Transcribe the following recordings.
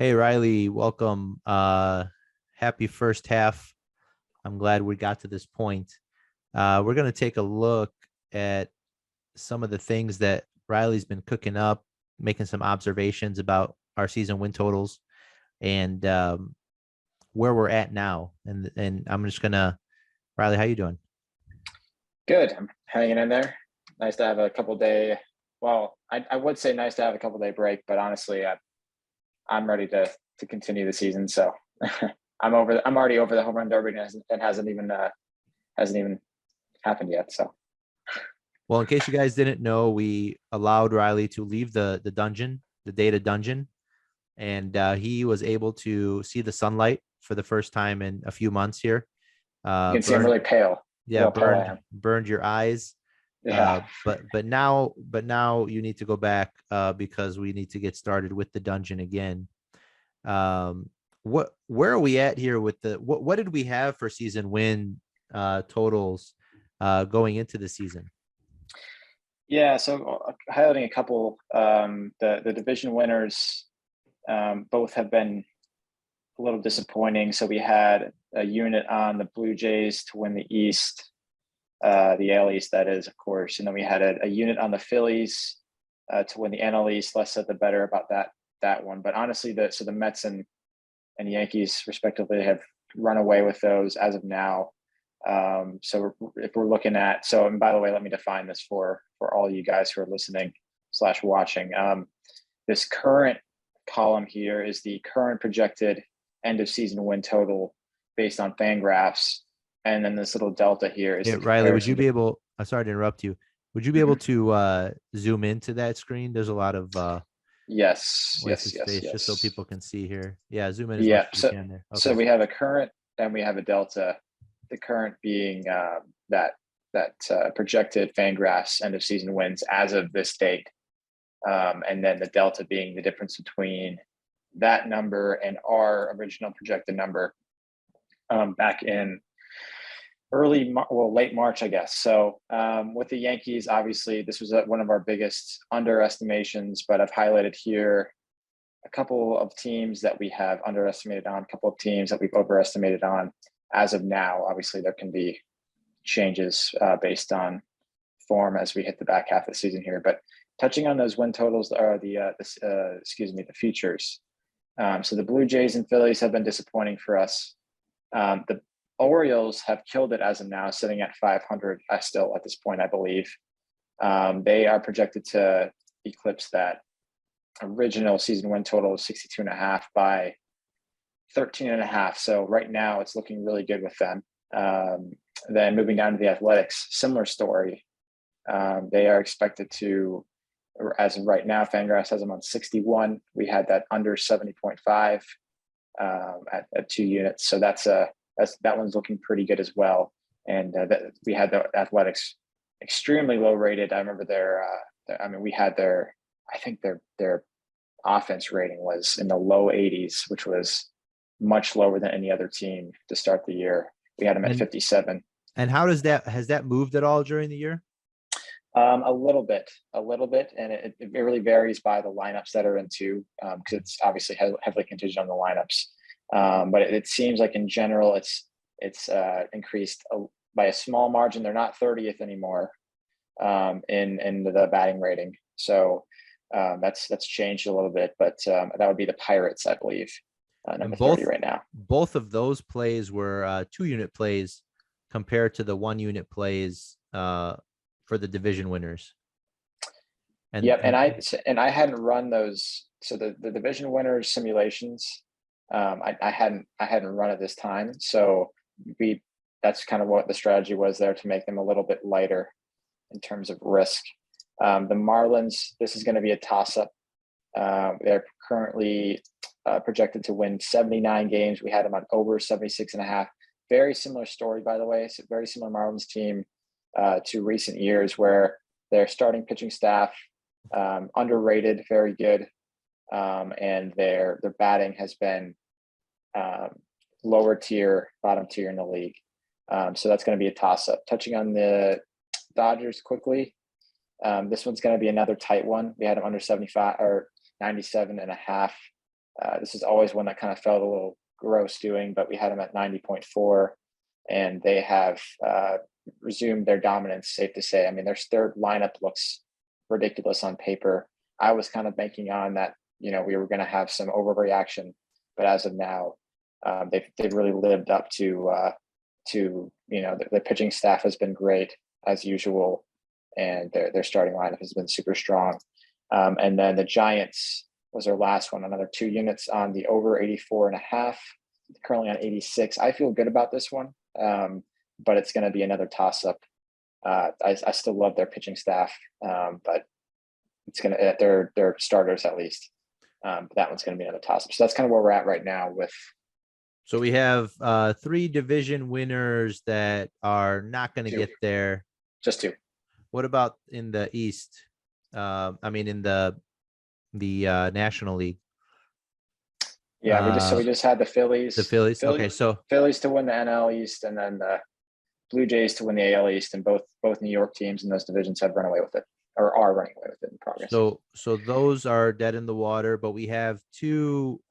Hey Riley, welcome. Happy first half. I'm glad we got to this point. We're going to take a look at some of the things that Riley's been cooking up, making some observations about our season win totals and where we're at now. And I'm just gonna, Riley, how you doing? Good. I'm hanging in there. Nice to have a couple day. Well, I would say nice to have a couple day break, but honestly, I'm ready to continue the season. So I'm already over the home run derby and hasn't even happened yet. So Well, in case you guys didn't know, we allowed Riley to leave the dungeon, the data dungeon, and he was able to see the sunlight for the first time in a few months here. you can see I'm Burned, really pale. yeah, How pale I burned am. burned your eyes. Yeah. But now you need to go back because we need to get started with the dungeon again. Where are we at here with what did we have for season win totals going into the season? Yeah. So highlighting a couple, the division winners both have been a little disappointing. So we had a unit on the Blue Jays to win the East, the AL East, that is, of course. And then we had a unit on the Phillies to win the NL East. Less said the better about that one. But honestly, the Mets and Yankees, respectively, have run away with those as of now. So if we're looking at, and by the way, let me define this for all you guys who are listening / watching. This current column here is the current projected end of season win total based on Fangraphs. And then this little delta here is Yeah, the Riley, would you comparison be to. able? I'm sorry to interrupt you. Would you be able Mhm. to zoom into that screen? There's a lot of Yes, yes, wasted yes, space, just so yes. people can see here. Yeah, zoom in as much Yeah. as you So, can there. so Okay. we have a current and we have a delta. The current being that projected Fangraphs end of season wins as of this date, and then the delta being the difference between that number and our original projected number back in late March, I guess. So with the Yankees, obviously, this was one of our biggest underestimations, but I've highlighted here a couple of teams that we have underestimated on, a couple of teams that we've overestimated on as of now. Obviously, there can be changes based on form as we hit the back half of the season here. But touching on those win totals are the futures. So the Blue Jays and Phillies have been disappointing for us. The Orioles have killed it as of now, sitting at 500 still at this point, I believe. They are projected to eclipse that original season win total of 62.5 by 13.5. So right now it's looking really good with them. Then moving down to the Athletics, similar story. They are expected to, as of right now, Fangraphs has them on 61. We had that under 70.5 at 2 units. So that one's looking pretty good as well. And we had the Athletics extremely low rated. I remember I think their offense rating was in the low 80s, which was much lower than any other team to start the year. We had them at And 57. and how does that has that moved at all during the year? A little bit, and it really varies by the lineups that are in too, because it's obviously heavily contingent on the lineups. But it seems like in general, it's increased by a small margin. They're not 30th anymore in the batting rating, so that's changed a little bit. But that would be the Pirates, I believe, number And 30 both right now. both of those plays were 2 unit plays compared to the 1 unit plays for the division winners. And Yep, and and I hadn't run those. So the division winners simulations, I hadn't run at this time. So that's kind of what the strategy was there, to make them a little bit lighter in terms of risk. The Marlins, this is going to be a toss up. They're currently projected to win 79 games. We had them on over 76.5. Very similar story, by the way. It's a very similar Marlins team to recent years, where their starting pitching staff underrated, very good, and their batting has been lower tier, bottom tier in the league. So that's going to be a toss up. Touching on the Dodgers quickly, this one's going to be another tight one. We had them under 75 or 97.5. This is always one that kind of felt a little gross doing, but we had them at 90.4, and they have resumed their dominance, safe to say. I mean, their lineup looks ridiculous on paper. I was kind of banking on that, we were going to have some overreaction, but as of now, they've really lived up to the pitching staff has been great as usual, and their starting lineup has been super strong. And then the Giants was our last one, another 2 units on the over 84.5, currently on 86. I feel good about this one, but it's going to be another toss up. I still love their pitching staff, but it's going to, their starters at least. But that one's going to be another toss up. So that's kind of where we're at right now with. So we have 3 division winners that are not going to get there. Just 2. What about in the East? I mean, in the National League. Yeah, we just had the Phillies. The Phillies. Okay, so Phillies to win the NL East, and then the Blue Jays to win the AL East, and both New York teams in those divisions have run away with it, or are running away with it in progress. So those are dead in the water, but we have 2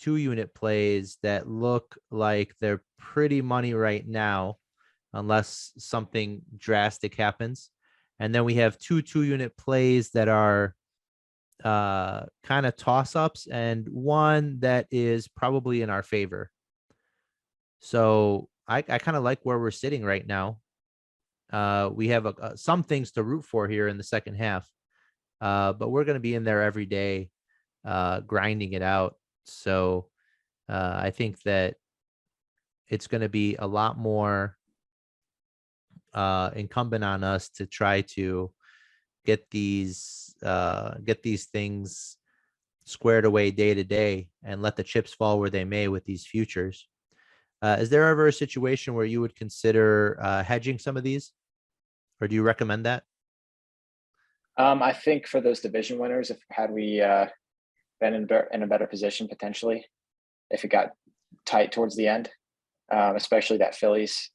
unit plays that look like they're pretty money right now, unless something drastic happens. And then we have 2 2-unit plays that are kind of toss-ups, and one that is probably in our favor. So I kind of like where we're sitting right now. We have some things to root for here in the second half, but we're going to be in there every day, grinding it out. So I think that it's going to be a lot more incumbent on us to try to get these things squared away day to day and let the chips fall where they may with these futures. Is there ever a situation where you would consider hedging some of these, or do you recommend that? I think for those division winners, had we been in a better position potentially, if it got tight towards the end, especially that Phillies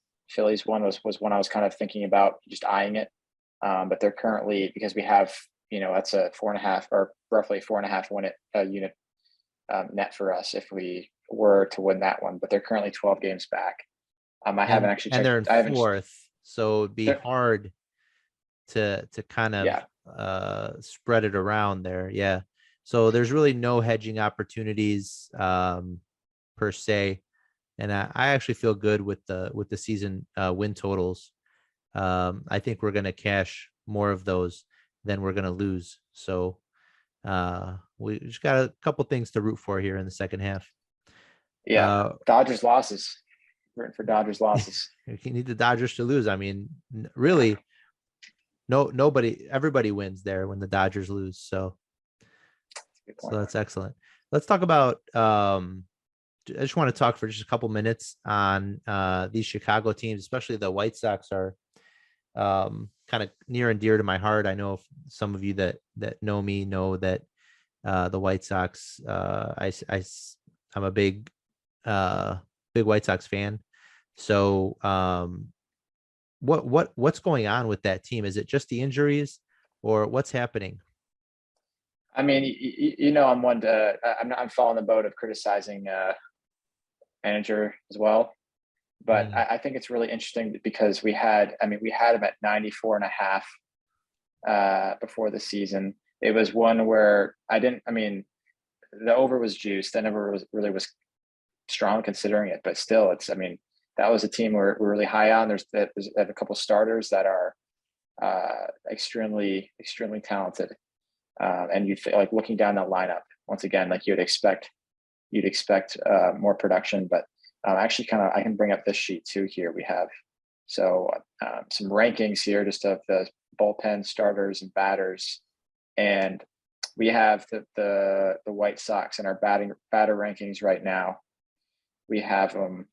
one was one I was kind of thinking about just eyeing it. But they're currently, because we have, that's a 4.5 or roughly 4.5 unit net for us if we were to win that one. But they're currently 12 games back. I haven't actually checked. And they're in 4th, so it'd be hard to kind of spread it around there. Yeah. So there's really no hedging opportunities per se. And I actually feel good with the season win totals. I think we're going to cash more of those than we're going to lose. So we just got a couple things to root for here in the second half. Yeah, Dodgers losses. Rooting for Dodgers losses. You need the Dodgers to lose. I mean, really, everybody wins there when the Dodgers lose. So that's excellent. Let's talk about. I just want to talk for just a couple minutes on these Chicago teams, especially the White Sox are kind of near and dear to my heart. I know some of you that know me know that the White Sox, I'm a big White Sox fan. So what's going on with that team? Is it just the injuries, or what's happening? I mean, I'm following the boat of criticizing manager as well, but I think it's really interesting because we had him at 94.5 before the season. It was one where the over was juiced. I never was strong considering it, but still, that was a team we're really high on. There's a couple starters that are extremely, extremely talented. And like looking down that lineup once again, like you'd expect more production, but actually I can bring up this sheet too here. We have some rankings here just of the bullpen starters and batters, and we have the White Sox in our batter rankings right now. We have them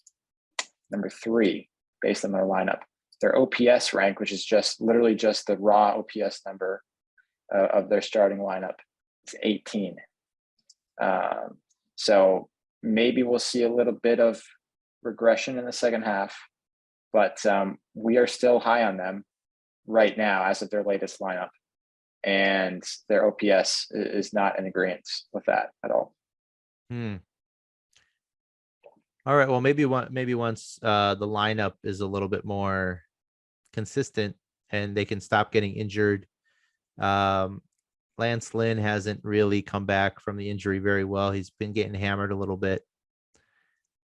number 3 based on their lineup. Their OPS rank, which is literally just the raw OPS number of their starting lineup, is 18. So maybe we'll see a little bit of regression in the second half, but we are still high on them right now as of their latest lineup, and their OPS is not in agreement with that at all. Hmm. All right. Well, maybe once the lineup is a little bit more consistent and they can stop getting injured. Um, Lance Lynn hasn't really come back from the injury very well. He's been getting hammered a little bit.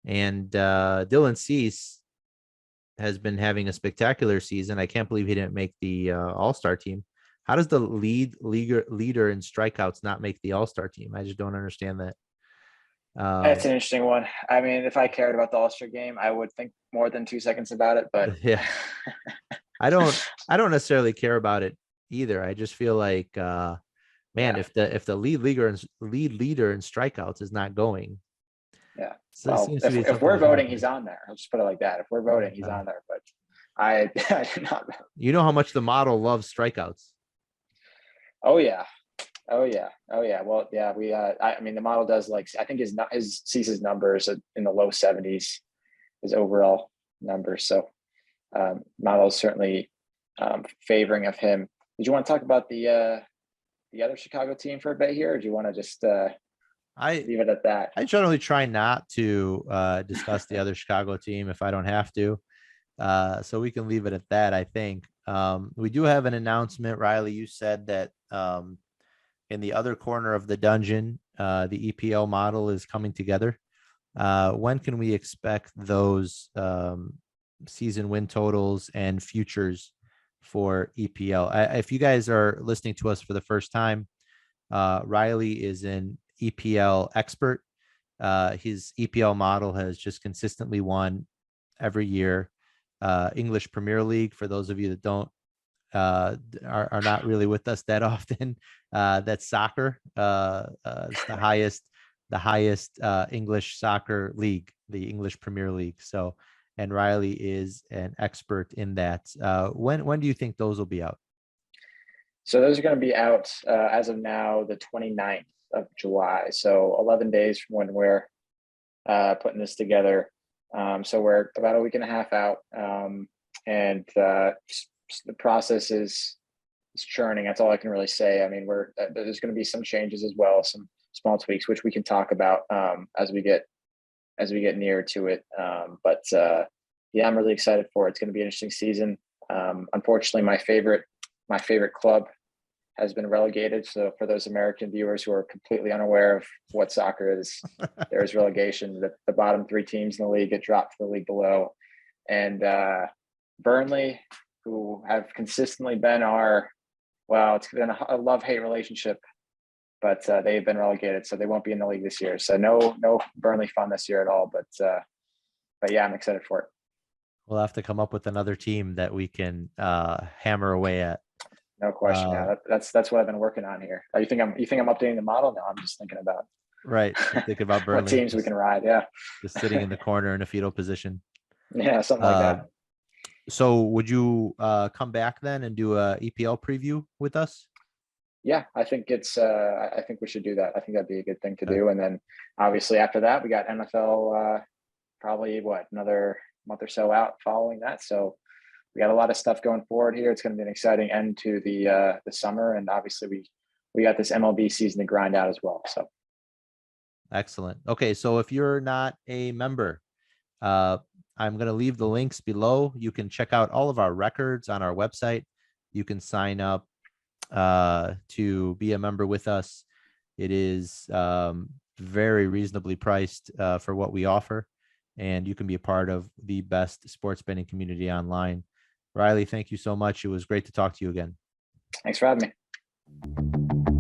And Dylan Cease has been having a spectacular season. I can't believe he didn't make the All-Star team. How does the leader in strikeouts not make the All-Star team? I just don't understand that. That's an interesting one. I mean, if I cared about the All-Star game, I would think more than 2 seconds about it, but Yeah, I don't necessarily care about it either. I just feel like man, yeah, if the lead leader in strikeouts is not going, yeah. so it Well, seems to be if something we're is wrong voting, there. he's on there. I'll just put it like that. If we're voting, he's on there. But I did not. You know how much the model loves strikeouts. Oh yeah. Oh yeah. Oh yeah. Well, yeah. I mean, the model does like. I think his Cease's numbers are in the low 70s. His overall numbers. So model is certainly favoring of him. Did you want to talk about the other Chicago team for a bit here, or do you want to just I leave it at that? I generally try not to discuss the other Chicago team if I don't have to. So we can leave it at that, I think. We do have an announcement. Riley, you said that in the other corner of the dungeon, the EPL model is coming together. When can we expect those season win totals and futures for EPL? If you guys are listening to us for the first time, Riley is an EPL expert. His EPL model has just consistently won every year. English Premier League, for those of you that don't are not really with us that often, that's soccer. It's the highest English soccer league, the English Premier League. So, and Riley is an expert in that. When do you think those will be out? So those are going to be out as of now, the 29th of July. So 11 days from when we're putting this together. So we're about a week and a half out, and the process is churning. That's all I can really say. I mean, there's going to be some changes as well, some small tweaks, which we can talk about as we get near to it. But yeah, I'm really excited for it. It's going to be an interesting season. Unfortunately, my favorite club has been relegated. So for those American viewers who are completely unaware of what soccer is, there is relegation. The bottom 3 teams in the league get dropped to the league below. And Burnley, who have consistently been it's been a love-hate relationship, but they've been relegated, so they won't be in the league this year. So no Burnley fun this year at all. But yeah, I'm excited for it. We'll have to come up with another team that we can hammer away at. No question. Yeah, that's what I've been working on here. You think I'm updating the model? No, I'm just thinking about Think about Burnley. what teams we can ride. Yeah, just sitting in the corner in a fetal position. Yeah, something like that. So would you come back then and do a EPL preview with us? Yeah, I think I think we should do that. I think that'd be a good thing to do. And then obviously after that, we got NFL probably another month or so out following that. So we got a lot of stuff going forward here. It's going to be an exciting end to the summer, and obviously we got this MLB season to grind out as well. So excellent. Okay, so if you're not a member, I'm going to leave the links below. You can check out all of our records on our website. You can sign up to be a member with us. It is very reasonably priced for what we offer, and you can be a part of the best sports betting community online. Riley, thank you so much. It was great to talk to you again. Thanks for having me.